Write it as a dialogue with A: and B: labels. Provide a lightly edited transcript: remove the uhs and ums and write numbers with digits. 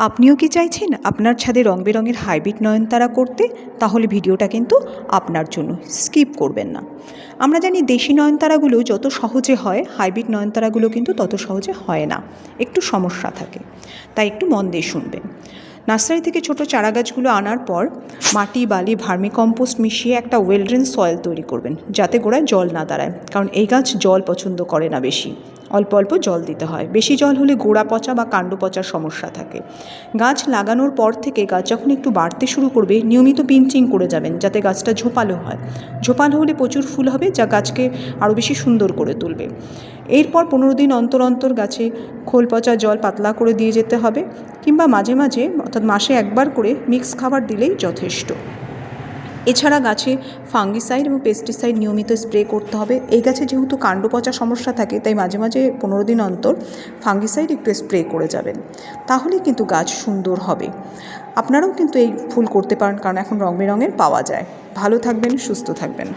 A: আপনিও কি চাইছেন আপনার ছাদে রং বেরঙের হাইব্রিড নয়নতারা করতে? তাহলে ভিডিওটা কিন্তু আপনার জন্য, স্কিপ করবেন না। আমরা জানি দেশি নয়নতারাগুলো যত সহজে হয়, হাইব্রিড নয়নতারাগুলো কিন্তু তত সহজে হয় না, একটু সমস্যা থাকে। তাই একটু মন দিয়ে শুনবেন। নার্সারি থেকে ছোট চারা গাছগুলো আনার পর মাটি, বালি, ভার্মিকম্পোস্ট মিশিয়ে একটা ওয়েল ড্রেন সয়েল তৈরি করবেন, যাতে গোড়ায় জল না দাঁড়ায়, কারণ এই গাছ জল পছন্দ করে না বেশি। অল্প অল্প জল দিতে হয়, বেশি জল হলে গোড়া পচা বা কাণ্ড পচার সমস্যা থাকে। গাছ লাগানোর পর থেকে গাছ যখন একটু বাড়তে শুরু করবে, নিয়মিত পিঞ্চিং করে যাবেন, যাতে গাছটা ঝোপালো হয়। ঝোপালো হলে প্রচুর ফুল হবে, যা গাছকে আরও বেশি সুন্দর করে তুলবে। এরপর 15 দিন অন্তর অন্তর গাছে খোল পচা জল পাতলা করে দিয়ে যেতে হবে, কিংবা মাঝে মাঝে অর্থাৎ মাসে একবার করে মিক্স খাবার দিলেই যথেষ্ট। এছাড়া গাছে ফাঙ্গিসাইড এবং পেস্টিসাইড নিয়মিত স্প্রে করতে হবে। এই গাছে যেহেতু কাণ্ড পচা সমস্যা থাকে, তাই মাঝে মাঝে 15 দিন অন্তর ফাঙ্গিসাইড একটু স্প্রে করে যাবেন, তাহলেই কিন্তু গাছ সুন্দর হবে। আপনারাও কিন্তু এই ফুল করতে পারেন, কারণ এখন রং বেরঙের পাওয়া যায়। ভালো থাকবেন, সুস্থ থাকবেন।